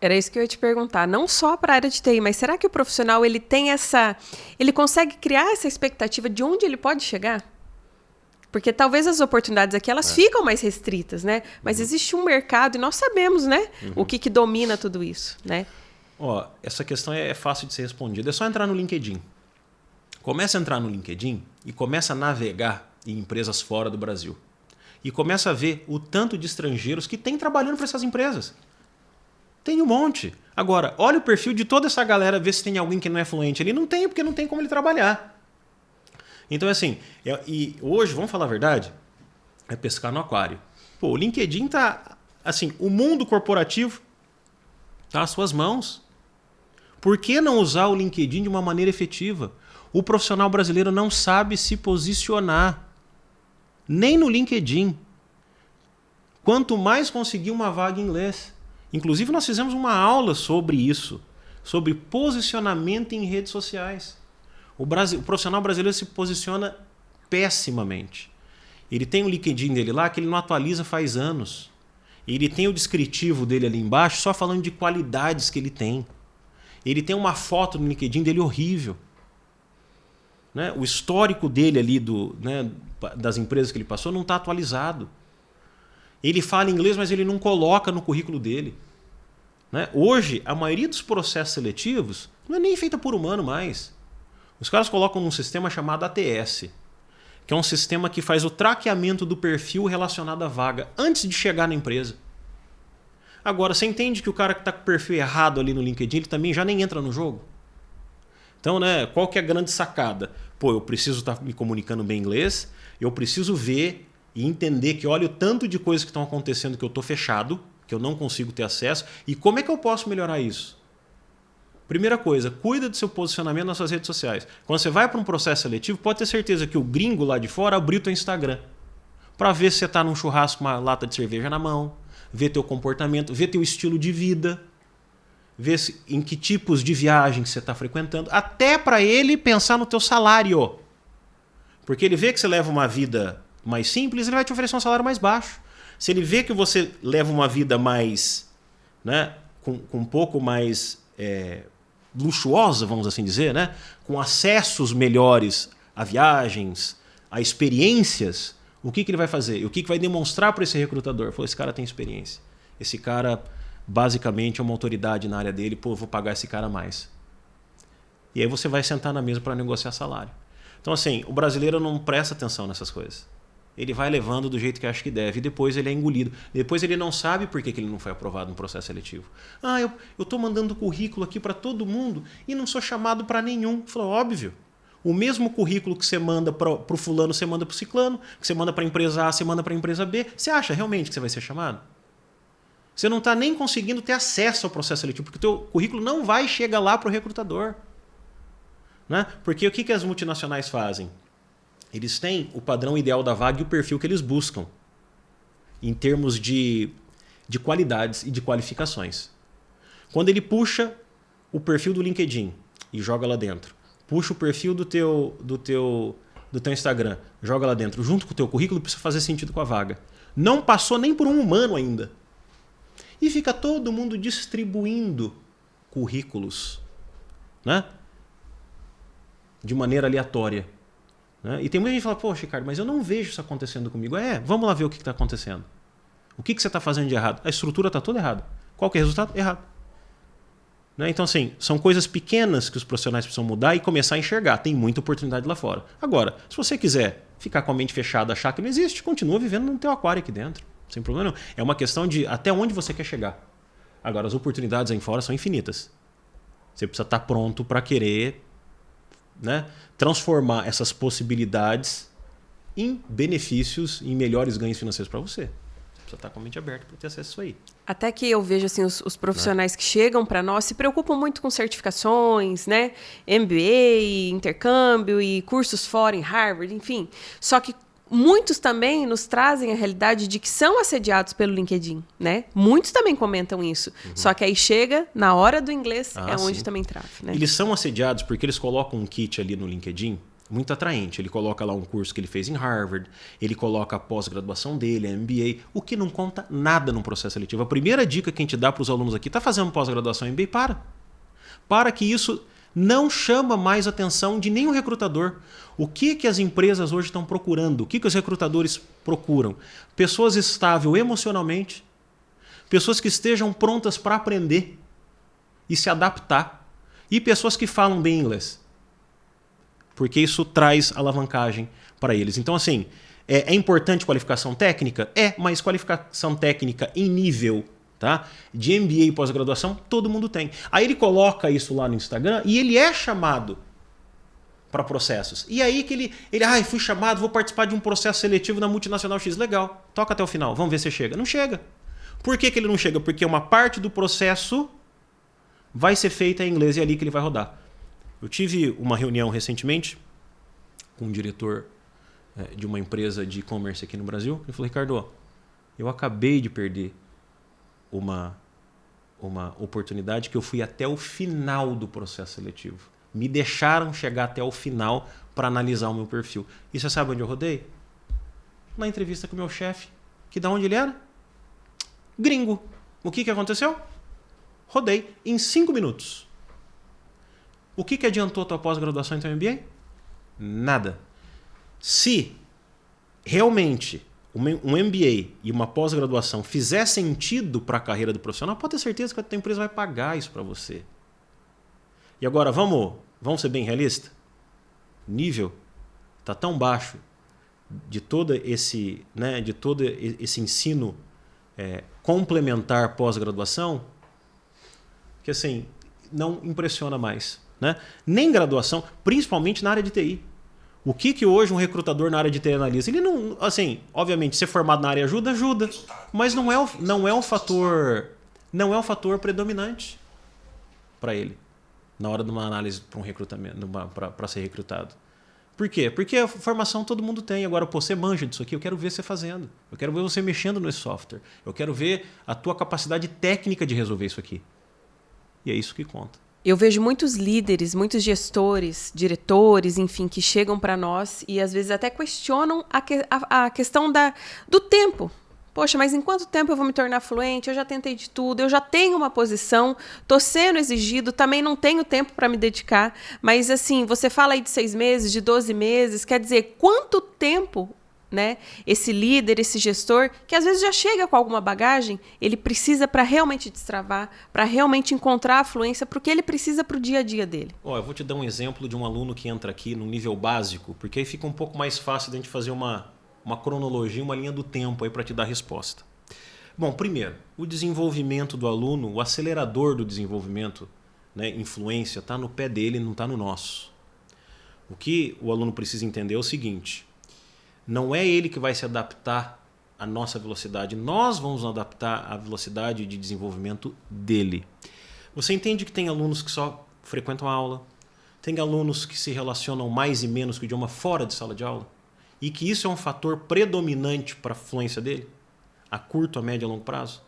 Era isso que eu ia te perguntar. Não só para a área de TI, mas será que o profissional ele tem ele consegue criar essa expectativa de onde ele pode chegar? Porque talvez as oportunidades aqui, elas ficam mais restritas, né? Mas existe um mercado e nós sabemos, né? O que domina tudo isso, né? Ó, essa questão é fácil de ser respondida. É só entrar no LinkedIn. Começa a entrar no LinkedIn e começa a navegar em empresas fora do Brasil. E começa a ver o tanto de estrangeiros que tem trabalhando para essas empresas. Tem um monte. Agora, olha o perfil de toda essa galera, vê se tem alguém que não é fluente ali. Não tem, porque não tem como ele trabalhar. Então, assim, e hoje, vamos falar a verdade, é pescar no aquário. Pô, o LinkedIn tá, assim, o mundo corporativo tá às suas mãos. Por que não usar o LinkedIn de uma maneira efetiva? O profissional brasileiro não sabe se posicionar, nem no LinkedIn. Quanto mais conseguir uma vaga em inglês. Inclusive, nós fizemos uma aula sobre isso, sobre posicionamento em redes sociais. O profissional brasileiro se posiciona pessimamente. Ele tem o LinkedIn dele lá que ele não atualiza faz anos. Ele tem o descritivo dele ali embaixo só falando de qualidades que ele tem. Ele tem uma foto no LinkedIn dele horrível. Né? O histórico dele ali das empresas que ele passou não está atualizado. Ele fala inglês, mas ele não coloca no currículo dele. Né? Hoje, a maioria dos processos seletivos não é nem feita por humano mais. Os caras colocam num sistema chamado ATS, que é um sistema que faz o traqueamento do perfil relacionado à vaga antes de chegar na empresa. Agora, você entende que o cara que está com o perfil errado ali no LinkedIn, ele também já nem entra no jogo? Então, né, qual que é a grande sacada? Pô, eu preciso estar me comunicando bem inglês, eu preciso ver e entender que olha o tanto de coisas que estão acontecendo que eu estou fechado, que eu não consigo ter acesso, e como é que eu posso melhorar isso? Primeira coisa, cuida do seu posicionamento nas suas redes sociais. Quando você vai para um processo seletivo, pode ter certeza que o gringo lá de fora abriu teu Instagram para ver se você está num churrasco com uma lata de cerveja na mão, ver teu comportamento, ver teu estilo de vida, ver em que tipos de viagens você está frequentando, até para ele pensar no teu salário. Porque ele vê que você leva uma vida mais simples, ele vai te oferecer um salário mais baixo. Se ele vê que você leva uma vida mais, né, com um pouco mais luxuosa, vamos assim dizer, né, com acessos melhores a viagens, a experiências, o que ele vai fazer? O que vai demonstrar para esse recrutador? Esse cara tem experiência. Esse cara, basicamente, é uma autoridade na área dele. Pô, eu vou pagar esse cara mais. E aí você vai sentar na mesa para negociar salário. Então, assim, o brasileiro não presta atenção nessas coisas. Ele vai levando do jeito que acha que deve e depois ele é engolido. Depois ele não sabe por que ele não foi aprovado no processo seletivo. Ah, eu estou mandando currículo aqui para todo mundo e não sou chamado para nenhum. Falou, óbvio. O mesmo currículo que você manda para o fulano, você manda para o ciclano, que você manda para a empresa A, você manda para a empresa B. Você acha realmente que você vai ser chamado? Você não está nem conseguindo ter acesso ao processo seletivo, porque o teu currículo não vai chegar lá para o recrutador. Né? Porque o que as multinacionais fazem? Eles têm o padrão ideal da vaga e o perfil que eles buscam em termos de qualidades e de qualificações. Quando ele puxa o perfil do LinkedIn e joga lá dentro, puxa o perfil do teu Instagram, joga lá dentro, junto com o teu currículo, precisa fazer sentido com a vaga. Não passou nem por um humano ainda. E fica todo mundo distribuindo currículos, né? De maneira aleatória. E tem muita gente que fala, poxa, Ricardo, mas eu não vejo isso acontecendo comigo. Vamos lá ver o que está acontecendo. O que você está fazendo de errado? A estrutura está toda errada. Qual que é o resultado? Errado. Então, assim, são coisas pequenas que os profissionais precisam mudar e começar a enxergar. Tem muita oportunidade lá fora. Agora, se você quiser ficar com a mente fechada, achar que não existe, continua vivendo no teu aquário aqui dentro. Sem problema não. É uma questão de até onde você quer chegar. Agora, as oportunidades aí fora são infinitas. Você precisa estar pronto para querer, né, transformar essas possibilidades em benefícios, em melhores ganhos financeiros para você. Você precisa estar com a mente aberta para ter acesso a isso aí. Até que eu vejo assim, os profissionais que chegam para nós se preocupam muito com certificações, né? MBA, intercâmbio e cursos fora em Harvard, enfim. Só que muitos também nos trazem a realidade de que são assediados pelo LinkedIn, né? Muitos também comentam isso. Só que aí chega, na hora do inglês, onde sim. também trava, né? Eles são assediados porque eles colocam um kit ali no LinkedIn muito atraente. Ele coloca lá um curso que ele fez em Harvard, ele coloca a pós-graduação dele, a MBA, o que não conta nada no processo seletivo. A primeira dica que a gente dá para os alunos aqui, está fazendo pós-graduação em MBA, para que isso não chama mais a atenção de nenhum recrutador. O que as empresas hoje estão procurando? O que os recrutadores procuram? Pessoas estáveis emocionalmente, pessoas que estejam prontas para aprender e se adaptar, e pessoas que falam bem inglês. Porque isso traz alavancagem para eles. Então, assim, é importante qualificação técnica? Mas qualificação técnica em nível, tá, de MBA e pós-graduação, todo mundo tem. Aí ele coloca isso lá no Instagram e ele é chamado para processos. E aí que ele fui chamado, vou participar de um processo seletivo na multinacional X. Legal, toca até o final, vamos ver se chega. Não chega. Por que ele não chega? Porque uma parte do processo vai ser feita em inglês e é ali que ele vai rodar. Eu tive uma reunião recentemente com um diretor de uma empresa de e-commerce aqui no Brasil. Ele falou, Ricardo, eu acabei de perder uma oportunidade que eu fui até o final do processo seletivo. Me deixaram chegar até o final para analisar o meu perfil. E você sabe onde eu rodei? Na entrevista com o meu chefe. Que da onde ele era? Gringo. O que aconteceu? Rodei em 5 minutos. O que adiantou a tua pós-graduação em teu MBA? Nada. Se realmente um MBA e uma pós-graduação fizer sentido para a carreira do profissional, pode ter certeza que a tua empresa vai pagar isso para você. E agora, vamos ser bem realistas? O nível está tão baixo de todo esse ensino complementar pós-graduação que assim, não impressiona mais. Né? Nem graduação, principalmente na área de TI. O que hoje um recrutador na área de TI analisa? Ele não, assim, obviamente, ser formado na área ajuda, mas não é um fator predominante para ele na hora de uma análise para um recrutamento, para ser recrutado. Por quê? Porque a formação todo mundo tem. Agora, você manja disso aqui, eu quero ver você fazendo. Eu quero ver você mexendo nesse software. Eu quero ver a tua capacidade técnica de resolver isso aqui. E é isso que conta. Eu vejo muitos líderes, muitos gestores, diretores, enfim, que chegam para nós e às vezes até questionam a questão do tempo. Poxa, mas em quanto tempo eu vou me tornar fluente? Eu já tentei de tudo, eu já tenho uma posição, estou sendo exigido, também não tenho tempo para me dedicar. Mas assim, você fala aí de 6 meses, de 12 meses, quer dizer, quanto tempo, né, esse líder, esse gestor, que às vezes já chega com alguma bagagem, ele precisa para realmente destravar, para realmente encontrar a fluência, porque ele precisa para o dia a dia dele. Eu vou te dar um exemplo de um aluno que entra aqui no nível básico, porque aí fica um pouco mais fácil de a gente fazer uma cronologia, uma linha do tempo aí para te dar a resposta. Bom, primeiro, o desenvolvimento do aluno, o acelerador do desenvolvimento, né, influência, está no pé dele, não está no nosso. O que o aluno precisa entender é o seguinte: não é ele que vai se adaptar à nossa velocidade. Nós vamos adaptar à velocidade de desenvolvimento dele. Você entende que tem alunos que só frequentam a aula? Tem alunos que se relacionam mais e menos com o idioma fora de sala de aula? E que isso é um fator predominante para a fluência dele? A curto, a médio e a longo prazo?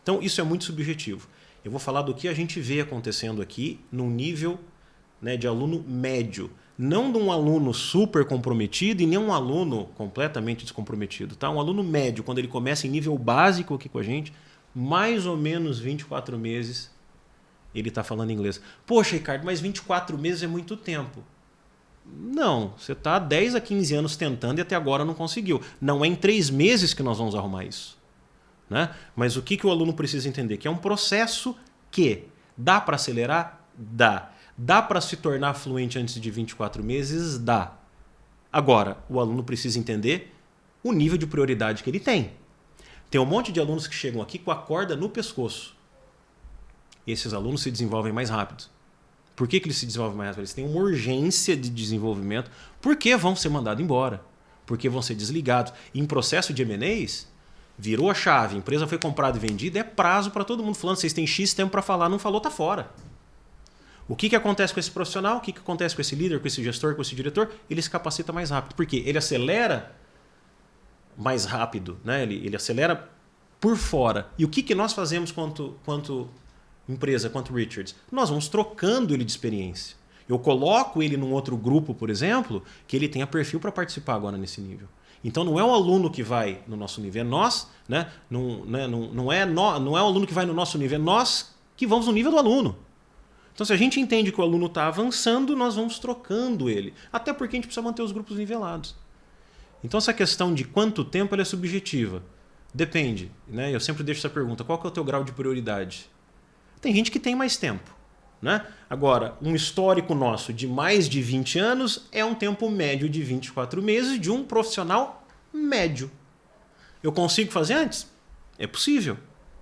Então, isso é muito subjetivo. Eu vou falar do que a gente vê acontecendo aqui num nível, né, de aluno médio. Não de um aluno super comprometido e nem um aluno completamente descomprometido. Tá? Um aluno médio, quando ele começa em nível básico aqui com a gente, mais ou menos 24 meses ele está falando inglês. Poxa, Ricardo, mas 24 meses é muito tempo. Não, você está há 10 a 15 anos tentando e até agora não conseguiu. Não é em 3 meses que nós vamos arrumar isso. Né? Mas o que o aluno precisa entender? Que é um processo que dá para acelerar? Dá. Dá para se tornar fluente antes de 24 meses? Dá. Agora, o aluno precisa entender o nível de prioridade que ele tem. Tem um monte de alunos que chegam aqui com a corda no pescoço. E esses alunos se desenvolvem mais rápido. Por que eles se desenvolvem mais rápido? Eles têm uma urgência de desenvolvimento porque vão ser mandados embora. Porque vão ser desligados. E em processo de M&As, virou a chave, a empresa foi comprada e vendida, é prazo para todo mundo. Falando, vocês têm X tempo para falar, não falou, tá fora. O que acontece com esse profissional? O que acontece com esse líder, com esse gestor, com esse diretor? Ele se capacita mais rápido. Por quê? Ele acelera mais rápido, né? Ele acelera por fora. E o que nós fazemos quanto empresa, quanto Richards? Nós vamos trocando ele de experiência. Eu coloco ele num outro grupo, por exemplo, que ele tenha perfil para participar agora nesse nível. Então não é o aluno que vai no nosso nível, é nós, né? Não é o aluno que vai no nosso nível, é nós que vamos no nível do aluno. Então se a gente entende que o aluno está avançando, nós vamos trocando ele. Até porque a gente precisa manter os grupos nivelados. Então essa questão de quanto tempo ela é subjetiva. Depende, né? Eu sempre deixo essa pergunta, qual que é o teu grau de prioridade? Tem gente que tem mais tempo, né? Agora, um histórico nosso de mais de 20 anos é um tempo médio de 24 meses de um profissional médio. Eu consigo fazer antes? É possível.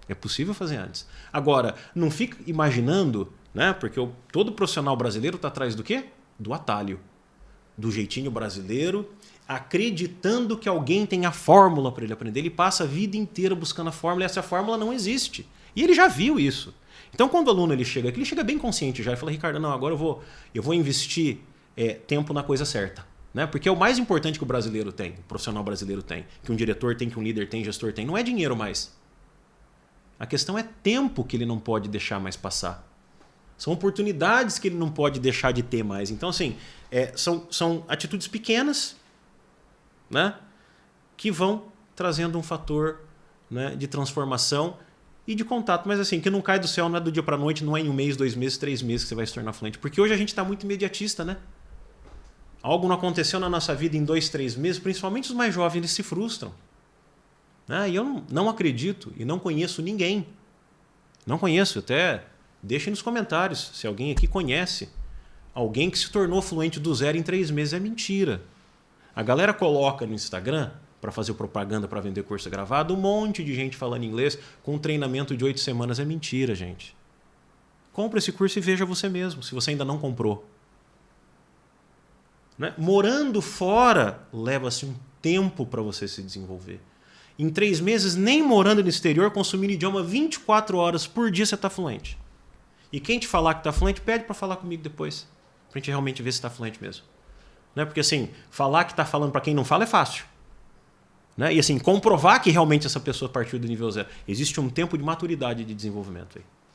É possível fazer antes. Agora, não fica imaginando, né? Porque todo profissional brasileiro está atrás do quê? Do atalho. Do jeitinho brasileiro, acreditando que alguém tem a fórmula para ele aprender. Ele passa a vida inteira buscando a fórmula e essa fórmula não existe. E ele já viu isso. Então, quando o aluno ele chega aqui, ele chega bem consciente já e fala, Ricardo, não, agora eu vou investir tempo na coisa certa. Né? Porque é o mais importante que o brasileiro tem, o profissional brasileiro tem, que um diretor tem, que um líder tem, gestor tem. Não é dinheiro mais. A questão é tempo que ele não pode deixar mais passar. São oportunidades que ele não pode deixar de ter mais. Então, assim, são atitudes pequenas, né, que vão trazendo um fator, né, de transformação e de contato. Mas assim, que não cai do céu, não é do dia para a noite, não é em 1 mês, 2 meses, 3 meses que você vai se tornar fluente. Porque hoje a gente está muito imediatista, né? Algo não aconteceu na nossa vida em 2, 3 meses, principalmente os mais jovens, eles se frustram. E eu não acredito e não conheço ninguém. Não conheço, até deixem nos comentários se alguém aqui conhece alguém que se tornou fluente do zero em 3 meses. É mentira. A galera coloca no Instagram, para fazer propaganda, para vender curso gravado, um monte de gente falando inglês com um treinamento de 8 semanas. É mentira, gente. Compre esse curso e veja você mesmo, se você ainda não comprou. Né? Morando fora, leva-se um tempo para você se desenvolver. Em 3 meses, nem morando no exterior, consumindo idioma 24 horas por dia, você está fluente. E quem te falar que está fluente, pede para falar comigo depois. Para a gente realmente ver se está fluente mesmo. Né? Porque assim, falar que está falando para quem não fala é fácil. Né? E assim, comprovar que realmente essa pessoa partiu do nível 0. Existe um tempo de maturidade de desenvolvimento aí.